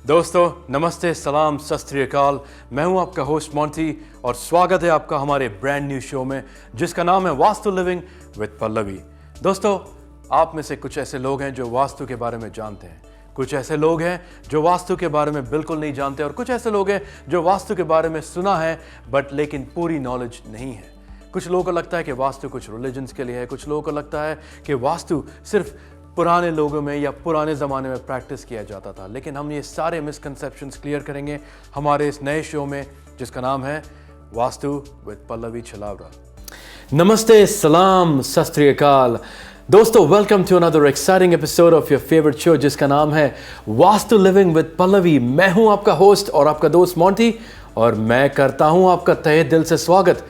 दोस्तों नमस्ते, सलाम, सत श्री अकाल। मैं हूं आपका होस्ट मोंटी और स्वागत है आपका हमारे ब्रांड न्यू शो में जिसका नाम है वास्तु लिविंग विद पल्लवी। दोस्तों, आप में से कुछ ऐसे लोग हैं जो वास्तु के बारे में जानते हैं, कुछ ऐसे लोग हैं जो वास्तु के बारे में बिल्कुल नहीं जानते और कुछ ऐसे लोग हैं जो वास्तु के बारे में सुना है बट लेकिन पूरी नॉलेज नहीं है। कुछ लोगों को लगता है कि वास्तु कुछ रिलीजन्स के लिए है, कुछ लोगों को लगता है कि वास्तु सिर्फ पुराने लोगों में या पुराने ज़माने में प्रैक्टिस किया जाता था। लेकिन हम ये सारे मिसकंसेप्शंस क्लियर करेंगे हमारे इस नए शो में जिसका नाम है वास्तु विद पल्लवी छलावरा। नमस्ते, सलाम, सत श्री अकाल। दोस्तों, welcome to another exciting episode of your favourite show जिसका नाम है वास्तु लिविंग विद पल्लवी। मैं हूं आपका होस्ट और आपका दोस्त मोंटी और मैं करता हूं आपका तहे दिल से स्वागत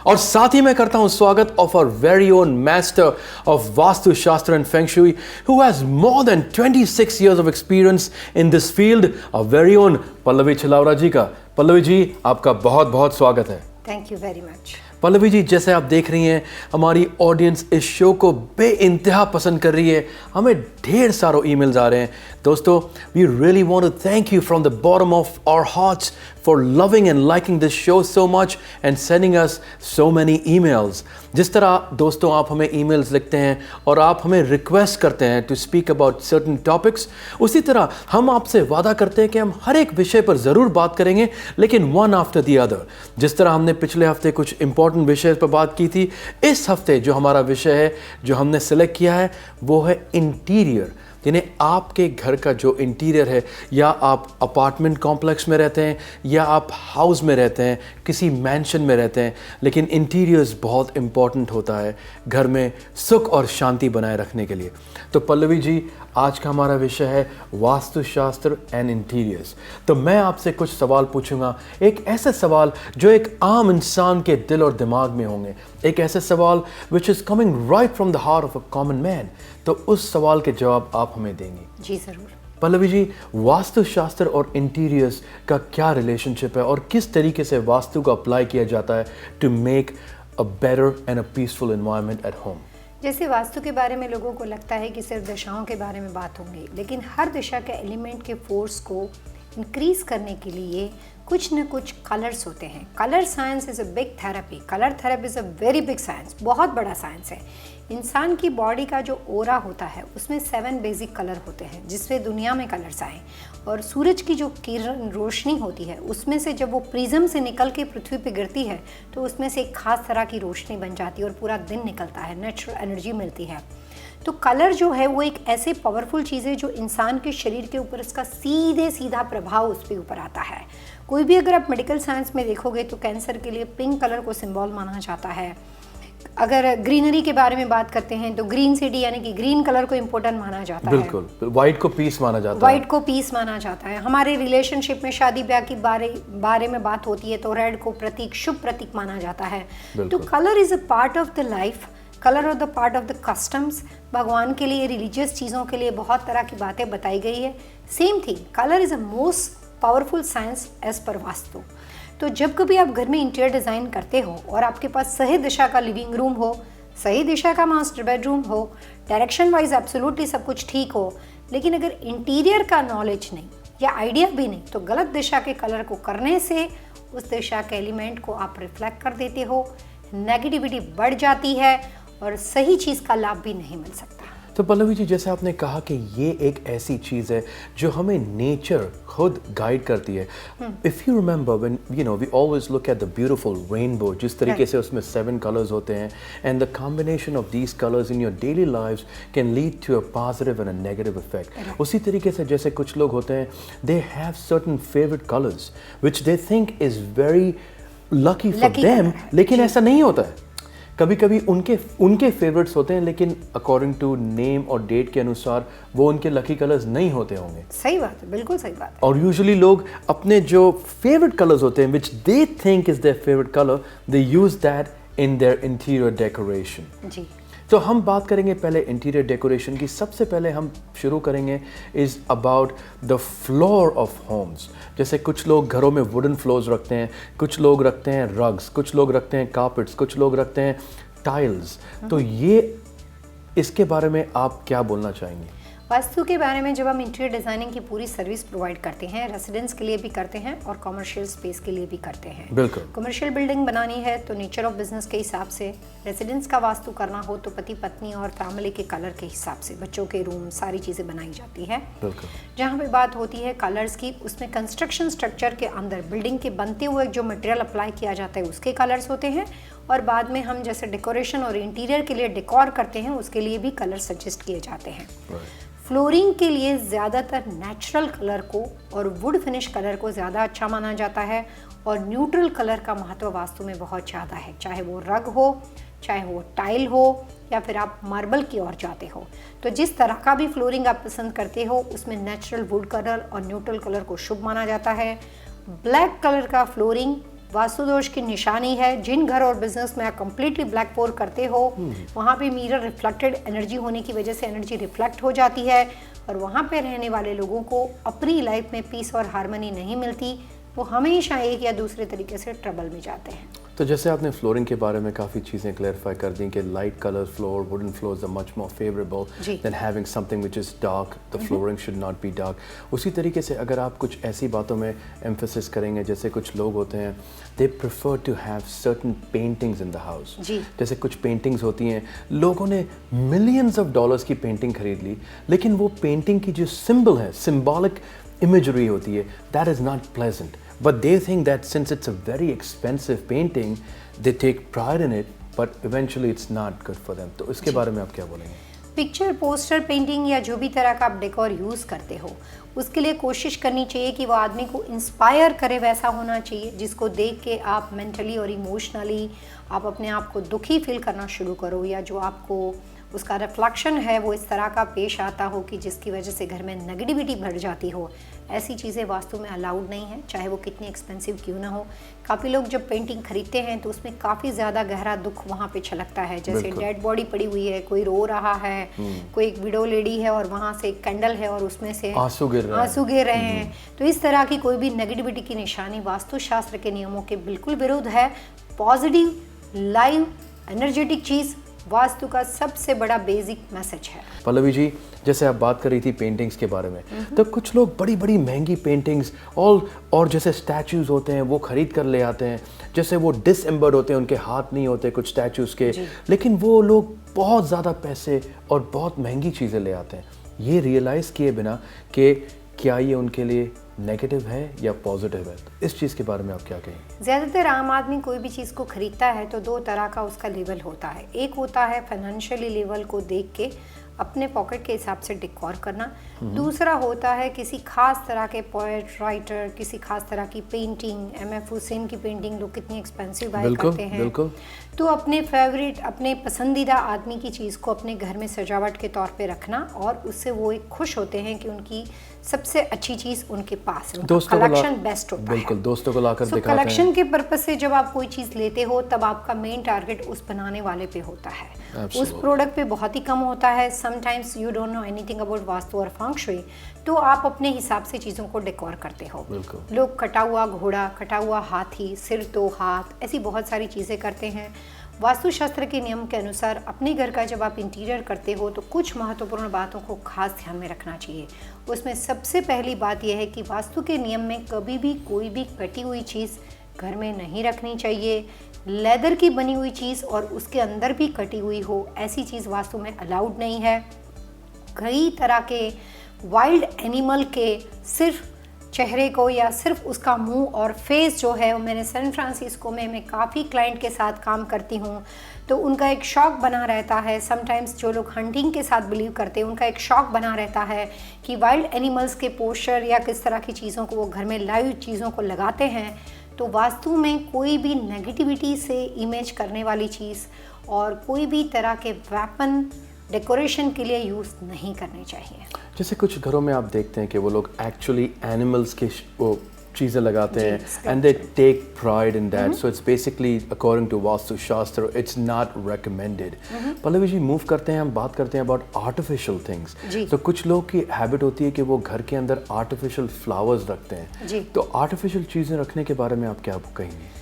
और साथ ही मैं करता हूं स्वागत of our very own master of Vastu Shastra and feng shui who has more than 26 years of experience in this field, our very own Pallavi Chhalawara ji का। पल्लवी जी, आपका बहुत बहुत स्वागत है। Thank you very much. Pallavi ji, जैसे आप देख रही हैं हमारी ऑडियंस इस शो को बेइंतहा पसंद कर रही है। हमें ढेर सारे ईमेल्स आ रहे हैं। दोस्तों, we really want to thank you from the bottom of our hearts for loving and liking this show so much and sending us so many emails. जिस तरह दोस्तों आप हमें ईमेल्स लिखते हैं और आप हमें रिक्वेस्ट करते हैं to speak about certain topics, उसी तरह हम आपसे वादा करते हैं कि हम हर एक विषय पर ज़रूर बात करेंगे, लेकिन वन आफ्टर द अदर। जिस तरह हमने पिछले हफ्ते कुछ इंपॉर्टेंट विषय पर बात की थी, इस हफ्ते जो हमारा विषय है जो हमने सेलेक्ट किया है वो है इंटीरियर। यानी आपके घर का जो इंटीरियर है, या आप अपार्टमेंट कॉम्प्लेक्स में रहते हैं या आप हाउस में रहते हैं, किसी मैंशन में रहते हैं, लेकिन इंटीरियर्स बहुत इंपॉर्टेंट होता है घर में सुख और शांति बनाए रखने के लिए। तो पल्लवी जी, आज का हमारा विषय है वास्तुशास्त्र एंड इंटीरियर्स। तो मैं आपसे कुछ सवाल पूछूंगा, एक ऐसे सवाल जो एक आम इंसान के दिल और दिमाग में होंगे, एक ऐसे सवाल which is coming right from the heart of a common man. तो उस सवाल के जवाब आप हमें देंगी। जी ज़रूर। पल्लवी जी, वास्तुशास्त्र और इंटीरियर्स का क्या रिलेशनशिप है और किस तरीके से वास्तु को अप्लाई किया जाता है to make a better and a peaceful environment at home? जैसे वास्तु के बारे में लोगों को लगता है कि सिर्फ दिशाओं के बारे में बात होंगी, लेकिन हर दिशा के एलिमेंट के फोर्स को इंक्रीज करने के लिए कुछ न कुछ कलर्स होते हैं। Colour science is a big therapy. Colour therapy is a very big science, बहुत बड़ा साइंस है। इंसान की बॉडी का जो ओरा होता है उसमें 7 बेसिक कलर होते हैं जिससे दुनिया में कलर्स आए। और सूरज की जो किरण रोशनी होती है उसमें से जब वो प्रिज्म से निकल के पृथ्वी पे गिरती है तो उसमें से एक खास तरह की रोशनी बन जाती है और पूरा दिन निकलता है, नेचुरल एनर्जी मिलती है। तो कलर जो है वो एक ऐसे पावरफुल चीज़ है जो इंसान के शरीर के ऊपर इसका सीधा प्रभाव उस पर ऊपर आता है। कोई भी अगर आप मेडिकल साइंस में देखोगे तो कैंसर के लिए पिंक कलर को सिंबल माना जाता है। अगर ग्रीनरी के बारे में बात करते हैं तो ग्रीन सिटी यानी कि ग्रीन कलर को इम्पोर्टेंट माना जाता है। बिल्कुल, वाइट को पीस माना जाता है। वाइट को पीस माना जाता है। हमारे रिलेशनशिप में शादी ब्याह की बारे में बात होती है तो रेड को प्रतीक, शुभ प्रतीक माना जाता है। तो colour is a part of the life, colour of the part of the customs. भगवान के लिए, रिलीजियस चीज़ों के लिए बहुत तरह की बातें बताई गई है। Same thing, colour is a most powerful science as per vastu. तो जब कभी आप घर में इंटीरियर डिज़ाइन करते हो और आपके पास सही दिशा का लिविंग रूम हो, सही दिशा का मास्टर बेडरूम हो, डायरेक्शन वाइज एब्सोल्युटली सब कुछ ठीक हो, लेकिन अगर इंटीरियर का नॉलेज नहीं या आइडिया भी नहीं, तो गलत दिशा के कलर को करने से उस दिशा के एलिमेंट को आप रिफ्लेक्ट कर देते हो, नेगेटिविटी बढ़ जाती है और सही चीज़ का लाभ भी नहीं मिल सकता। तो पल्लवी जी, जैसे आपने कहा कि ये एक ऐसी चीज़ है जो हमें नेचर खुद गाइड करती है। If you remember when we always look at the beautiful rainbow, जिस तरीके से उसमें 7 कलर्स होते हैं, and the combination of these colours in your daily lives can lead to a positive and a negative effect. उसी तरीके से जैसे कुछ लोग होते हैं, they have certain favourite colours which they think is very lucky for them, लेकिन ऐसा नहीं होता है। कभी कभी उनके फेवरेट्स होते हैं, लेकिन अकॉर्डिंग टू नेम और डेट के अनुसार वो उनके लकी कलर्स नहीं होते होंगे। सही बात है, बिल्कुल सही बात है। और यूजुअली लोग अपने जो फेवरेट कलर्स होते हैं, which they think is their favourite colour, they use that in their interior decoration. जी। तो हम बात करेंगे पहले इंटीरियर डेकोरेशन की। सबसे पहले हम शुरू करेंगे is about the floor of homes. जैसे कुछ लोग घरों में वुडन फ्लोर्स रखते हैं, कुछ लोग रखते हैं रग्स, कुछ लोग रखते हैं कार्पेट्स, कुछ लोग रखते हैं टाइल्स। तो ये इसके बारे में आप क्या बोलना चाहेंगे? वास्तु के बारे में जब हम इंटीरियर डिजाइनिंग की पूरी सर्विस प्रोवाइड करते हैं, रेसिडेंस के लिए भी करते हैं और कमर्शियल स्पेस के लिए भी करते हैं। बिल्कुल। कमर्शियल बिल्डिंग बनानी है तो नेचर ऑफ बिजनेस के हिसाब से, रेसिडेंस का वास्तु करना हो तो पति पत्नी और फैमिली के कलर के हिसाब से, बच्चों के रूम, सारी चीज़ें बनाई जाती है। बिल्कुल। जहाँ पे बात होती है कलर्स की, उसमें कंस्ट्रक्शन स्ट्रक्चर के अंदर बिल्डिंग के बनते हुए जो मटेरियल अप्लाई किया जाता है उसके कलर्स होते हैं, और बाद में हम जैसे डेकोरेशन और इंटीरियर के लिए डेकोर करते हैं उसके लिए भी कलर सजेस्ट किए जाते हैं। फ्लोरिंग के लिए ज़्यादातर नेचुरल कलर को और वुड फिनिश कलर को ज़्यादा अच्छा माना जाता है, और न्यूट्रल कलर का महत्व वास्तु में बहुत ज़्यादा है, चाहे वो रग हो, चाहे वो टाइल हो, या फिर आप मार्बल की ओर जाते हो। तो जिस तरह का भी फ्लोरिंग आप पसंद करते हो उसमें नेचुरल वुड कलर और न्यूट्रल कलर को शुभ माना जाता है। ब्लैक कलर का फ्लोरिंग वास्तु दोष की निशानी है। जिन घर और बिजनेस में आप कंप्लीटली ब्लैक पोर करते हो वहाँ पे मिरर रिफ्लेक्टेड एनर्जी होने की वजह से एनर्जी रिफ्लेक्ट हो जाती है, और वहाँ पे रहने वाले लोगों को अपनी लाइफ में पीस और हार्मनी नहीं मिलती, वो हमेशा एक या दूसरे तरीके से ट्रबल में जाते हैं। तो जैसे आपने फ्लोरिंग के बारे में काफ़ी चीज़ें क्लैरिफाई कर दी कि light colour floor, wooden floors are much more favourable than having something which is dark, the flooring should not be dark. उसी तरीके से अगर आप कुछ ऐसी बातों में एम्फेसिस करेंगे, जैसे कुछ लोग होते हैं they prefer to have certain paintings in the house, जैसे कुछ पेंटिंग्स होती हैं, लोगों ने मिलियंस ऑफ डॉलर्स की पेंटिंग खरीद ली, लेकिन वो पेंटिंग की जो सिंबल है, सिम्बॉलिक इमेजरी होती है, that is not pleasant, but they think that since it's a very expensive painting they take pride in it, but eventually it's not good for them. तो इसके बारे में आप क्या बोलेंगे? पिक्चर, पोस्टर, पेंटिंग या जो भी तरह का आप डेकोर यूज़ करते हो उसके लिए कोशिश करनी चाहिए कि वो आदमी को इंस्पायर करे, वैसा होना चाहिए जिसको देख के आप मेंटली और इमोशनली आप अपने आप को दुखी फील करना शुरू करो, या जो आपको उसका रिफ्लेक्शन है वो इस तरह का पेश आता हो कि जिसकी वजह से घर में नेगेटिविटी भर जाती हो। ऐसी चीज़ें वास्तु में अलाउड नहीं है, चाहे वो कितनी एक्सपेंसिव क्यों ना हो। काफ़ी लोग जब पेंटिंग खरीदते हैं तो उसमें काफ़ी ज़्यादा गहरा दुख वहाँ पे छलकता है, जैसे डेड बॉडी पड़ी हुई है, कोई रो रहा है, कोई एक विडो लेडी है और वहाँ से एक कैंडल है और उसमें से आंसू गिर रहे हैं। तो इस तरह की कोई भी नेगेटिविटी की निशानी वास्तु शास्त्र के नियमों के बिल्कुल विरुद्ध है। पॉजिटिव, लाइव, एनर्जेटिक चीज़ वास्तु का सबसे बड़ा बेसिक मैसेज है। पल्लवी जी, जैसे आप बात कर रही थी पेंटिंग्स के बारे में, तो कुछ लोग बड़ी बड़ी महंगी पेंटिंग्स और जैसे स्टैचूज होते हैं वो खरीद कर ले आते हैं, जैसे वो डिसएम्बर्ड होते हैं, उनके हाथ नहीं होते कुछ स्टैचूज के, लेकिन वो लोग बहुत ज़्यादा पैसे और बहुत महंगी चीज़ें ले आते हैं, ये रियलाइज़ किए बिना कि क्या ये उनके लिए नेगेटिव है या पॉजिटिव है। तो इस चीज़ के बारे में आप क्या कहेंगे? ज़्यादातर आम आदमी कोई भी चीज़ को खरीदता है तो दो तरह का उसका लेवल होता है। एक होता है फाइनेंशियली लेवल को देख के अपने पॉकेट के हिसाब से डिकॉर करना, दूसरा होता है किसी खास तरह के पोएट, राइटर, किसी खास तरह की पेंटिंग, एम.एफ. हुसैन की पेंटिंग लोग कितनी एक्सपेंसिव बाय करते हैं, तो अपने फेवरेट, अपने पसंदीदा आदमी की चीज़ को अपने घर में सजावट के तौर पे रखना, और उससे वो एक खुश होते हैं कि उनकी सबसे अच्छी चीज़ उनके पास है, कलेक्शन बेस्ट होता है। दोस्तों को लाकर दिखाते हैं। कलेक्शन के पर्पज से जब आप कोई चीज़ लेते हो तब आपका मेन टारगेट उस बनाने वाले पे होता है, उस प्रोडक्ट पे बहुत ही कम होता है। Sometimes you don't know anything about vastu और फेंग शुई, तो आप अपने हिसाब से चीज़ों को डेकोर करते हो। लोग कटा हुआ घोड़ा, कटा हुआ हाथी, सिर 2 हाथ, ऐसी बहुत सारी चीज़ें करते हैं। वास्तुशास्त्र के नियम के अनुसार अपने घर का जब आप इंटीरियर करते हो तो कुछ महत्वपूर्ण बातों को खास ध्यान में रखना चाहिए। उसमें सबसे पहली बात यह है कि वास्तु के नियम में कभी भी कोई भी कटी हुई चीज़ घर में नहीं रखनी चाहिए। लेदर की बनी हुई चीज़ और उसके अंदर भी कटी हुई हो, ऐसी चीज़ वास्तु में अलाउड नहीं है। कई तरह के वाइल्ड एनिमल के सिर्फ चेहरे को या सिर्फ उसका मुंह और फेस जो है, मैंने सैन फ्रांसिस्को में मैं काफ़ी क्लाइंट के साथ काम करती हूँ तो उनका एक शौक बना रहता है। समटाइम्स जो लोग हंटिंग के साथ बिलीव करते हैं उनका एक शौक बना रहता है कि वाइल्ड एनिमल्स के पोस्टर या किस तरह की चीज़ों को वो घर में लाइव चीज़ों को लगाते हैं। तो वास्तु में कोई भी नेगेटिविटी से इमेज करने वाली चीज़ और कोई भी तरह के वेपन डेकोरेशन के लिए यूज़ नहीं करनी चाहिए। जैसे कुछ घरों में आप देखते हैं कि वो लोग एक्चुअली एनिमल्स के वो चीज़ें लगाते हैं and they take pride in that, so it's basically according to Vastu Shastra it's not recommended. Pallavi ji, move करते हैं, हम बात करते हैं अबाउट आर्टिफिशियल थिंग्स। तो कुछ लोग की हैबिट होती है कि वो घर के अंदर आर्टिफिशियल फ्लावर्स रखते हैं, तो आर्टिफिशियल चीज़ें रखने के बारे में आप क्या कहेंगे?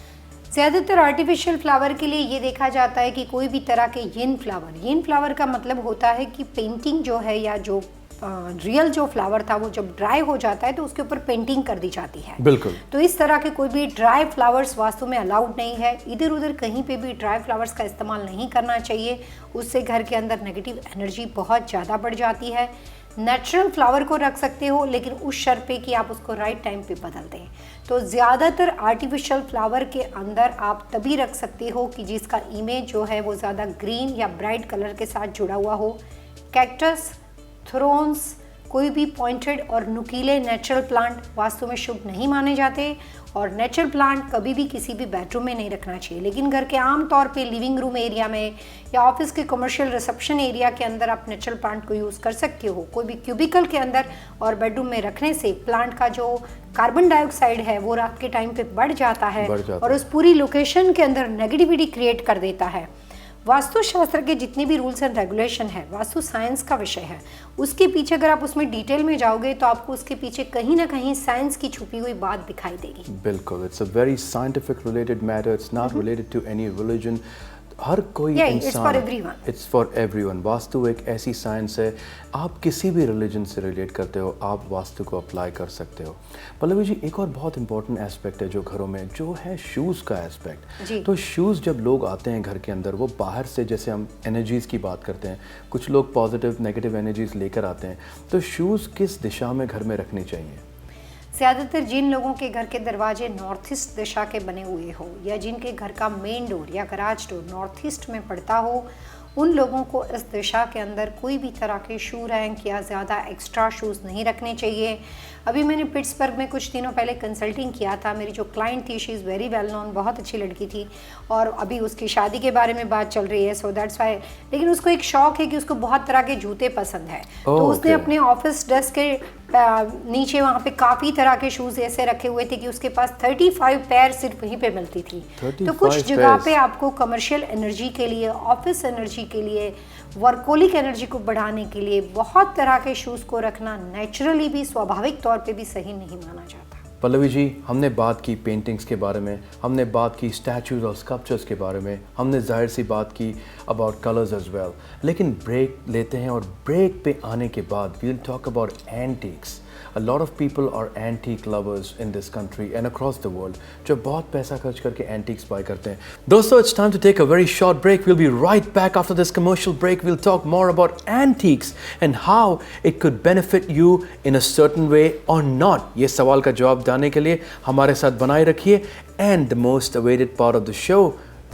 ज़्यादातर आर्टिफिशियल फ्लावर के लिए ये देखा जाता है कि कोई भी तरह के यिन फ्लावर का मतलब होता है कि पेंटिंग जो है या जो रियल जो फ्लावर था वो जब ड्राई हो जाता है तो उसके ऊपर पेंटिंग कर दी जाती है। बिल्कुल। तो इस तरह के कोई भी ड्राई फ्लावर्स वास्तु में अलाउड नहीं है। इधर उधर कहीं पे भी ड्राई फ्लावर्स का इस्तेमाल नहीं करना चाहिए, उससे घर के अंदर नेगेटिव एनर्जी बहुत ज़्यादा बढ़ जाती है। नेचुरल फ्लावर को रख सकते हो, लेकिन उस शर्त पे कि आप उसको राइट टाइम पे बदल दें। तो ज़्यादातर आर्टिफिशियल फ्लावर के अंदर आप तभी रख सकते हो कि जिसका इमेज जो है वो ज़्यादा ग्रीन या ब्राइट कलर के साथ जुड़ा हुआ हो। कैक्टस, थ्रोन्स, कोई भी पॉइंटेड और नुकीले नेचुरल प्लांट वास्तु में शुभ नहीं माने जाते, और नेचुरल प्लांट कभी भी किसी भी बेडरूम में नहीं रखना चाहिए। लेकिन घर के आम तौर पे लिविंग रूम एरिया में या ऑफिस के कमर्शियल रिसेप्शन एरिया के अंदर आप नेचुरल प्लांट को यूज़ कर सकते हो। कोई भी क्यूबिकल के अंदर और बेडरूम में रखने से प्लांट का जो कार्बन डाइऑक्साइड है वो रात के टाइम पे बढ़ जाता है और उस पूरी लोकेशन के अंदर नेगेटिविटी क्रिएट कर देता है। वास्तुशास्त्र के जितने भी रूल्स एंड रेगुलेशन है, वास्तु साइंस का विषय है, उसके पीछे अगर आप उसमें डिटेल में जाओगे तो आपको उसके पीछे कहीं ना कहीं साइंस की छुपी हुई बात दिखाई देगी। बिल्कुल, it's a very scientific related matter, it's not related to any religion. हर कोई इंसान, इट्स फॉर एवरीवन। वास्तु एक ऐसी साइंस है, आप किसी भी रिलीजन से रिलेट करते हो, आप वास्तु को अप्लाई कर सकते हो। पल्लवी जी, एक और बहुत इंपॉर्टेंट एस्पेक्ट है जो घरों में, जो है शूज़ का एस्पेक्ट। तो शूज़ जब लोग आते हैं घर के अंदर, वो बाहर से, जैसे हम एनर्जीज़ की बात करते हैं, कुछ लोग पॉजिटिव नेगेटिव एनर्जीज़ लेकर आते हैं, तो शूज़ किस दिशा में घर में रखनी चाहिए? ज़्यादातर जिन लोगों के घर के दरवाजे नॉर्थ ईस्ट दिशा के बने हुए हो, या जिनके घर का मेन डोर या गराज डोर नॉर्थ ईस्ट में पड़ता हो, उन लोगों को इस दिशा के अंदर कोई भी तरह के शू रैंक या ज़्यादा एक्स्ट्रा शूज़ नहीं रखने चाहिए। अभी मैंने पिट्सबर्ग में कुछ दिनों पहले कंसल्टिंग किया था। मेरी जो क्लाइंट थी, she is very well known, बहुत अच्छी लड़की थी, और अभी उसकी शादी के बारे में बात चल रही है, सो दैट्स वाई। लेकिन उसको एक शौक है कि उसको बहुत तरह के जूते पसंद है। तो उसने अपने ऑफिस डेस्क के नीचे वहाँ पे काफ़ी तरह के शूज़ ऐसे रखे हुए थे कि उसके पास 35 पैर सिर्फ वहीं पे मिलती थी। तो कुछ जगह पे आपको कमर्शियल एनर्जी के लिए, ऑफिस एनर्जी के लिए, वर्कोलिक एनर्जी को बढ़ाने के लिए बहुत तरह के शूज़ को रखना नेचुरली भी, स्वाभाविक तौर पे भी सही नहीं माना जाता। पल्लवी जी, हमने बात की पेंटिंग्स के बारे में, हमने बात की स्टैचूज और स्कल्पचर्स के बारे में, हमने जाहिर सी बात की अबाउट कलर्स एज वेल। लेकिन ब्रेक लेते हैं, और ब्रेक पे आने के बाद we will talk about antiques. A lot of people are antique lovers in this country and across the world, जो बहुत पैसा खर्च करके antiques buy करते हैं। दोस्तों, it's time to take a very short break. We'll be right back after this commercial break. We'll talk more about antiques and how it could benefit you in a certain way or not. ये सवाल का जवाब देने के लिए हमारे साथ बनाए रखिए। And the most awaited part of the show,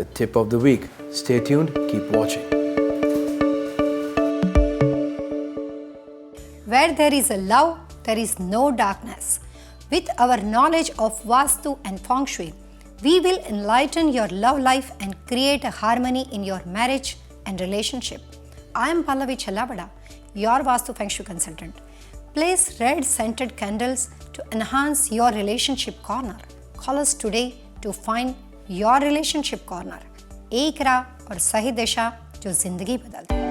the tip of the week. Stay tuned, keep watching. Where there is a love, there is no darkness. With our knowledge of Vastu and Feng Shui, we will enlighten your love life and create a harmony in your marriage and relationship. I am Pallavi Chalabada, your Vastu Feng Shui consultant. Place red scented candles to enhance your relationship corner. Call us today to find your relationship corner. एक राह और सही दिशा जो जिंदगी बदल दे।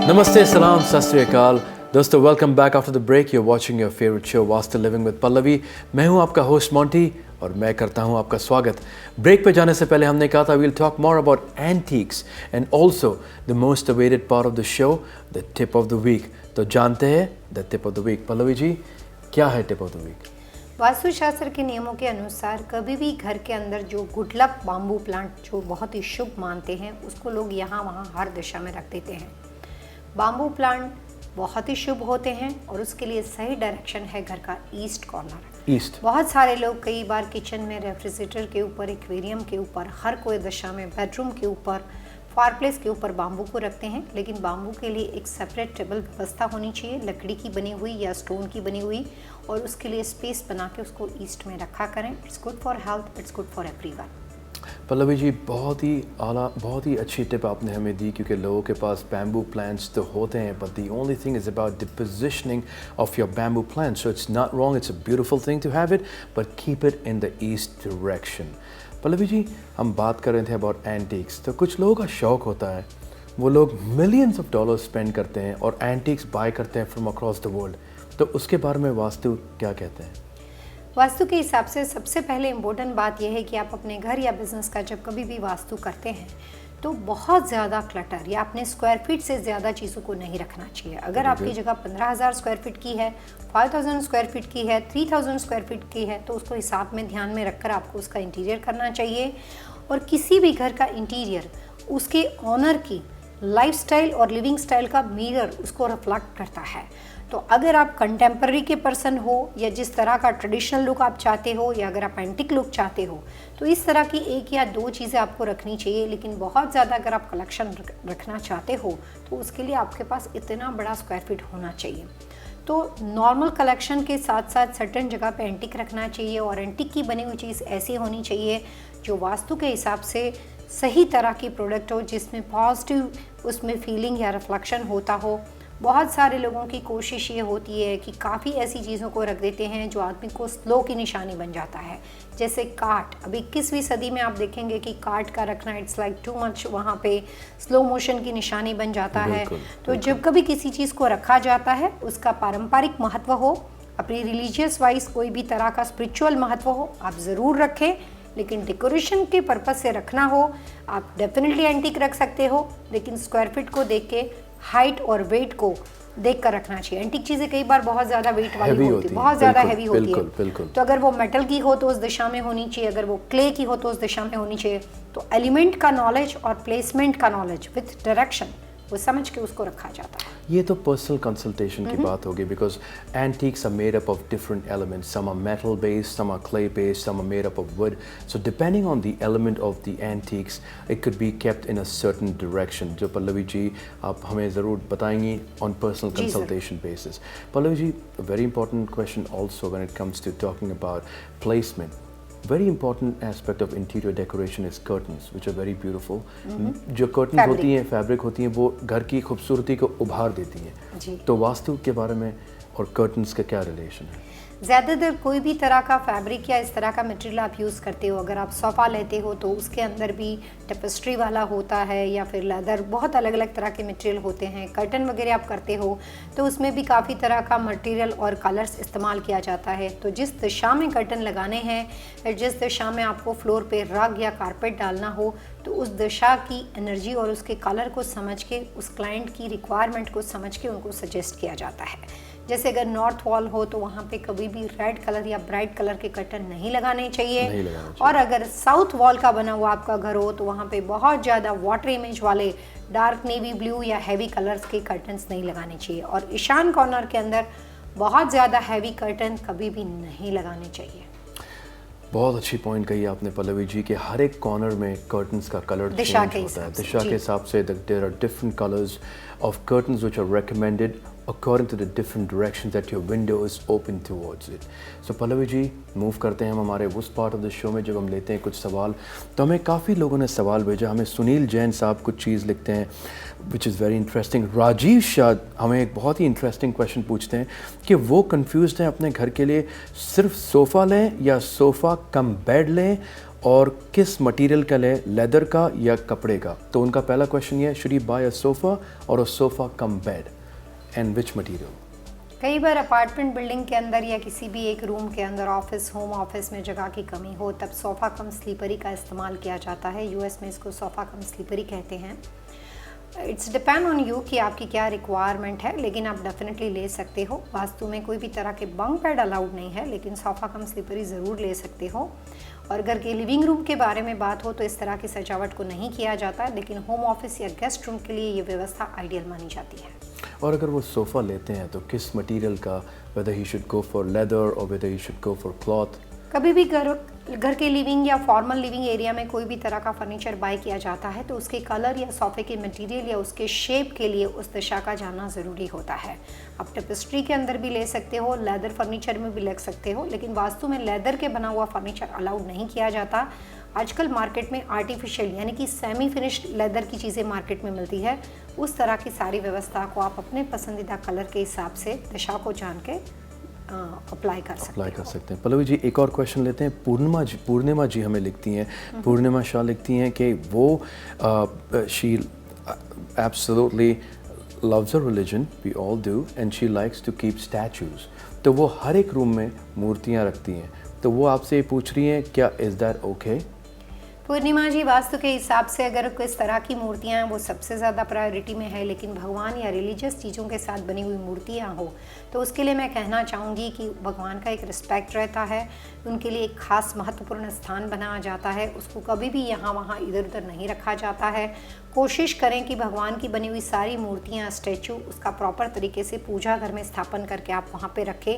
Namaste, salam, sat sri akal. दोस्तों, welcome back after the break. You are watching your favourite show vastu living with Pallavi. मैं हूं आपका होस्ट मोंटी और मैं करता हूं आपका स्वागत। ब्रेक पे जाने से पहले हमने कहा था we'll talk more about antiques and also the most awaited part of the show, the tip of the week. तो जानते हैं the tip of the week. Pallavi ji, क्या है tip of the week? Vastushastra के नियमों के अनुसार कभी भी घर के अंदर जो गुडलक बाम्बू प्लांट जो बहुत ही शुभ मानते हैं, उसको लोग यहाँ वहाँ हर दिशा में रख देते हैं। बाम्बू प्लांट बहुत ही शुभ होते हैं और उसके लिए सही डायरेक्शन है घर का ईस्ट कॉर्नर। ईस्ट। बहुत सारे लोग कई बार किचन में, रेफ्रिजरेटर के ऊपर, एक्वेरियम के ऊपर, हर कोई दिशा में, बेडरूम के ऊपर, फायरप्लेस के ऊपर बाम्बू को रखते हैं। लेकिन बाम्बू के लिए एक सेपरेट टेबल व्यवस्था होनी चाहिए, लकड़ी की बनी हुई या स्टोन की बनी हुई, और उसके लिए स्पेस बना के उसको ईस्ट में रखा करें। It's good for health, it's good for everyone. Pallavi ji, बहुत ही आला, बहुत ही अच्छी टिप आपने हमें दी, क्योंकि लोगों के पास बैम्बू प्लांट्स तो होते हैं, but the only thing is about the positioning of your bamboo plant. So it's not wrong, it's a beautiful thing to have it, but keep it in the east direction. Pallavi ji, हम बात कर रहे थे about antiques. तो कुछ लोगों का शौक होता है, वो लोग मिलियंस ऑफ डॉलर स्पेंड करते हैं और एंटीक्स बाय करते हैं फ्रॉम अक्रॉस द वर्ल्ड। तो उसके बारे में वास्तु क्या कहते हैं? वास्तु के हिसाब से सबसे पहले इम्पोर्टेंट बात यह है कि आप अपने घर या बिजनेस का जब कभी भी वास्तु करते हैं तो बहुत ज़्यादा क्लटर या अपने स्क्वायर फीट से ज़्यादा चीज़ों को नहीं रखना चाहिए। अगर आपकी जगह 15,000 स्क्वायर फीट की है, 5,000 स्क्वायर फीट की है, 3,000 स्क्वायर फीट की है, तो उसको हिसाब में ध्यान में रखकर आपको उसका इंटीरियर करना चाहिए। और किसी भी घर का इंटीरियर उसके ऑनर की लाइफस्टाइल और लिविंग स्टाइल का मिरर उसको रिफ्लेक्ट करता है। तो अगर आप कंटेम्प्रेरी के पर्सन हो या जिस तरह का ट्रेडिशनल लुक आप चाहते हो, या अगर आप एंटिक लुक चाहते हो, तो इस तरह की एक या दो चीज़ें आपको रखनी चाहिए। लेकिन बहुत ज़्यादा अगर आप कलेक्शन रखना चाहते हो तो उसके लिए आपके पास इतना बड़ा स्क्वायर फीट होना चाहिए। तो नॉर्मल कलेक्शन के साथ साथ सर्टेन जगह पे एंटिक रखना चाहिए, और एंटिक की बनी हुई चीज़ ऐसी होनी चाहिए जो वास्तु के हिसाब से सही तरह की प्रोडक्ट हो, जिसमें पॉजिटिव उसमें फीलिंग या रिफ्लेक्शन होता हो। बहुत सारे लोगों की कोशिश ये होती है कि काफ़ी ऐसी चीज़ों को रख देते हैं जो आदमी को स्लो की निशानी बन जाता है, जैसे काट। अब 21वीं सदी में आप देखेंगे कि काट का रखना इट्स लाइक टू मच, वहाँ पे स्लो मोशन की निशानी बन जाता है। तो जब कभी किसी चीज़ को रखा जाता है उसका पारंपरिक महत्व हो, अपनी रिलीजियस वाइज कोई भी तरह का स्पिरिचुअल महत्व हो, आप ज़रूर रखें। लेकिन डेकोरेशन के पर्पस से रखना हो, आप डेफिनेटली एंटीक रख सकते हो, लेकिन स्क्वायर फीट को देख के, हाइट और वेट को देख कर रखना चाहिए। एंटीक चीज़ें कई बार बहुत ज़्यादा वेट वाली होती है, बहुत ज़्यादा हैवी होती है। तो अगर वो मेटल की हो तो उस दिशा में होनी चाहिए, अगर वो क्ले की हो तो उस दिशा में होनी चाहिए। तो एलिमेंट का नॉलेज और प्लेसमेंट का नॉलेज विथ डायरेक्शन वो समझ के उसको रखा जाता है। ये तो पर्सनल कंसल्टेशन की बात होगी, because antiques are made up of different elements, some are metal based, some are clay based, some are made up of wood. So depending on the element of the antiques it could be kept in a certain direction, जो पल्लवी जी आप हमें ज़रूर बताएंगी on personal consultation basis. Pallavi ji, very important question also when it comes to talking about placement. Very important aspect of interior decoration is curtains, which are very beautiful. जो curtains होती हैं, fabric होती हैं, वो घर की खूबसूरती को उभार देती हैं। तो वास्तु के बारे में और कर्टन्स का क्या रिलेशन है? ज़्यादातर कोई भी तरह का फैब्रिक या इस तरह का मटेरियल आप यूज़ करते हो, अगर आप सोफ़ा लेते हो तो उसके अंदर भी टेपेस्ट्री वाला होता है या फिर लेदर, बहुत अलग अलग तरह के मटेरियल होते हैं। कर्टन वगैरह आप करते हो तो उसमें भी काफ़ी तरह का मटेरियल और कलर्स इस्तेमाल किया जाता है। तो जिस दिशा में कर्टन लगाने हैं, जिस दिशा में आपको फ्लोर पे रग या कारपेट डालना हो, तो उस दिशा की एनर्जी और उसके कलर को समझ के, उस क्लाइंट की रिक्वायरमेंट को समझ के उनको सजेस्ट किया जाता है। जैसे अगर नॉर्थ वॉल हो तो वहाँ पे कभी भी रेड कलर या ब्राइट कलर के कर्टन नहीं लगाने चाहिए। और अगर साउथ वॉल का बना हुआ आपका घर हो तो वहाँ पे बहुत ज़्यादा वाटर इमेज वाले डार्क नेवी ब्लू या हैवी कलर्स के कर्टन्स नहीं लगाने चाहिए। और ईशान कॉर्नर के अंदर बहुत ज़्यादा हैवी कर्टन कभी भी नहीं लगाने चाहिए। बहुत अच्छी पॉइंट कही आपने पल्लवी जी कि हर एक कॉर्नर में कर्टन्स का कलर चेंज होता है, दिशा के हिसाब से। There are different colours of curtains which are recommended according to the different directions that your window is open towards it. So Pallavi ji, move करते हैं हम हमारे उस पार्ट ऑफ द शो में जब हम लेते हैं कुछ सवाल। तो हमें काफ़ी लोगों ने सवाल भेजा, हमें सुनील जैन साहब कुछ चीज़ लिखते हैं which is very interesting. Rajiv Shah हमें एक बहुत ही इंटरेस्टिंग क्वेश्चन पूछते हैं कि वो कंफ्यूज्ड हैं अपने घर के लिए सिर्फ सोफ़ा लें या सोफ़ा कम बेड लें, और किस मटेरियल का लें, लेदर का या कपड़े का। तो उनका पहला क्वेश्चन ये है, should you buy a sofa और a sofa cum bed and which material? कई बार अपार्टमेंट बिल्डिंग के अंदर या किसी भी एक रूम के अंदर, ऑफिस, होम ऑफिस में जगह की कमी हो, तब सोफ़ा कम स्लीपरी का इस्तेमाल किया जाता है। यूएस में इसको सोफ़ा कम स्लीपरी कहते हैं। इट्स डिपेंड ऑन यू कि आपकी क्या रिक्वायरमेंट है, लेकिन आप डेफिनेटली ले सकते हो। वास्तु में कोई भी तरह के बंक बेड अलाउड नहीं है, लेकिन सोफ़ा कम स्लीपरी ज़रूर ले सकते हो। और अगर के लिविंग रूम के बारे में बात हो तो इस तरह की सजावट को नहीं किया जाता, लेकिन होम ऑफिस या गेस्ट रूम के लिए ये व्यवस्था आइडियल मानी जाती है। और अगर वो सोफ़ा लेते हैं तो किस मटेरियल का, whether he should go for leather or whether he should go for cloth? कभी भी घर के लिविंग या फॉर्मल लिविंग एरिया में कोई भी तरह का फर्नीचर बाय किया जाता है तो उसके कलर या सोफे के मटेरियल या उसके शेप के लिए उस दिशा का जानना ज़रूरी होता है। आप टेपेस्ट्री के अंदर भी ले सकते हो, लेदर फर्नीचर में भी ले सकते हो, लेकिन वास्तु में लेदर के बना हुआ फर्नीचर अलाउड नहीं किया जाता। आजकल मार्केट में आर्टिफिशियल यानी कि सेमी फिनिश्ड लेदर की चीज़ें मार्केट में मिलती है। उस तरह की सारी व्यवस्था को आप अपने पसंदीदा कलर के हिसाब से दिशा को जान के अप्लाई कर सकते हैं। पल्लवी जी, एक और क्वेश्चन लेते हैं। पूर्णिमा जी हमें लिखती हैं, पूर्णिमा शाह लिखती हैं कि वो she absolutely loves her religion, we all do, and she likes to keep statues. तो वो हर एक रूम में मूर्तियाँ रखती हैं, तो वो आपसे पूछ रही हैं क्या is that okay? पूर्णिमा जी, वास्तु के हिसाब से अगर किस तरह की मूर्तियाँ हैं वो सबसे ज़्यादा प्रायोरिटी में है, लेकिन भगवान या रिलीजियस चीज़ों के साथ बनी हुई मूर्तियाँ हो तो उसके लिए मैं कहना चाहूँगी कि भगवान का एक रिस्पेक्ट रहता है, उनके लिए एक खास महत्वपूर्ण स्थान बनाया जाता है, उसको कभी भी यहाँ वहाँ इधर उधर नहीं रखा जाता है। कोशिश करें कि भगवान की बनी हुई सारी मूर्तियाँ, स्टैचू, उसका प्रॉपर तरीके से पूजा घर में स्थापन करके आप वहाँ पे रखें।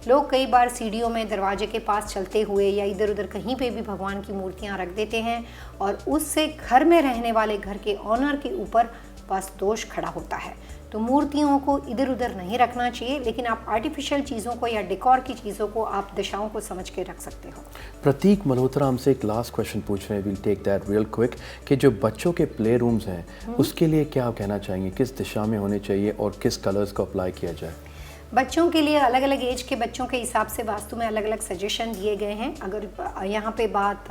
लोग कई बार सीढ़ियों में दरवाजे के पास चलते हुए या इधर उधर कहीं पे भी भगवान की मूर्तियाँ रख देते हैं और उससे घर में रहने वाले घर के ऑनर के ऊपर बस दोष खड़ा होता है। तो मूर्तियों को इधर उधर नहीं रखना चाहिए, लेकिन आप आर्टिफिशियल चीज़ों को या डेकोर की चीज़ों को आप दिशाओं को समझ के रख सकते हो। प्रतीक मल्होत्रा हमसे एक लास्ट क्वेश्चन पूछ रहे हैं, we'll take that real quick, कि जो बच्चों के प्ले रूम्स हैं उसके लिए क्या कहना चाहेंगे, किस दिशा में होने चाहिए और किस कलर्स को अप्लाई किया जाए? बच्चों के लिए अलग अलग एज के बच्चों के हिसाब से वास्तु में अलग अलग सजेशन दिए गए हैं। अगर यहाँ पे बात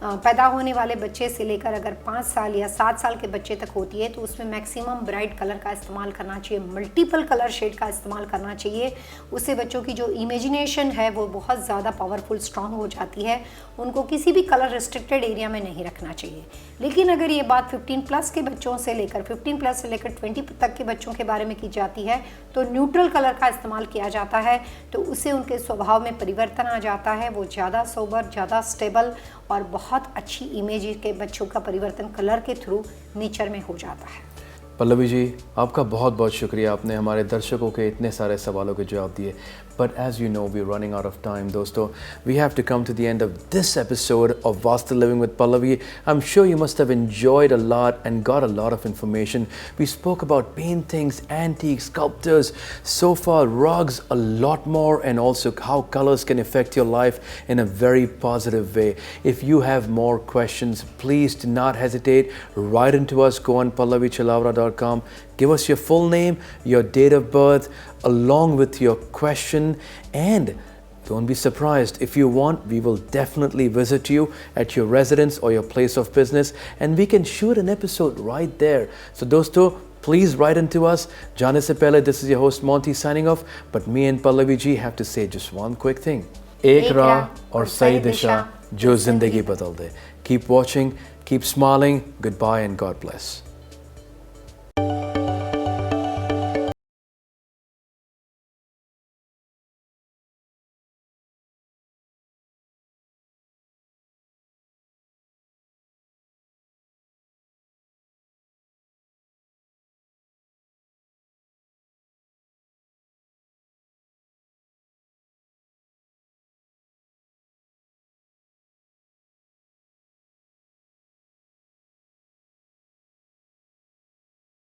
पैदा होने वाले बच्चे से लेकर अगर 5 साल या 7 साल के बच्चे तक होती है तो उसमें मैक्सिमम ब्राइट कलर का इस्तेमाल करना चाहिए, मल्टीपल कलर शेड का इस्तेमाल करना चाहिए। उससे बच्चों की जो इमेजिनेशन है वो बहुत ज़्यादा पावरफुल, स्ट्रांग हो जाती है। उनको किसी भी कलर रिस्ट्रिक्टेड एरिया में नहीं रखना चाहिए। लेकिन अगर ये बात 15+ के बच्चों से लेकर 15+ से लेकर 20 तक के बच्चों के बारे में की जाती है तो न्यूट्रल कलर का इस्तेमाल किया जाता है, तो उससे उनके स्वभाव में परिवर्तन आ जाता है। वो ज़्यादा सोबर, ज़्यादा स्टेबल और बहुत अच्छी इमेज के बच्चों का परिवर्तन कलर के थ्रू नेचर में हो जाता है। पल्लवी जी, आपका बहुत बहुत शुक्रिया, आपने हमारे दर्शकों के इतने सारे सवालों के जवाब दिए। But as you know, we're running out of time, दोस्तों. We have to come to the end of this episode of Vastu Living with Pallavi. I'm sure you must have enjoyed a lot and got a lot of information. We spoke about paintings, antiques, sculptures, sofa, rugs, a lot more, and also how colors can affect your life in a very positive way. If you have more questions, please do not hesitate. Write into us. Go on pallavichalavra.com. Give us your full name, your date of birth, along with your question, and don't be surprised. If you want, we will definitely visit you at your residence or your place of business, and we can shoot an episode right there. So dosto, please write into us. Jaane se pehle, this is your host Monty signing off, but me and Pallavi ji have to say just one quick thing. Ek raah aur sahi disha jo zindagi badal de. Keep watching, keep smiling. Goodbye and God bless.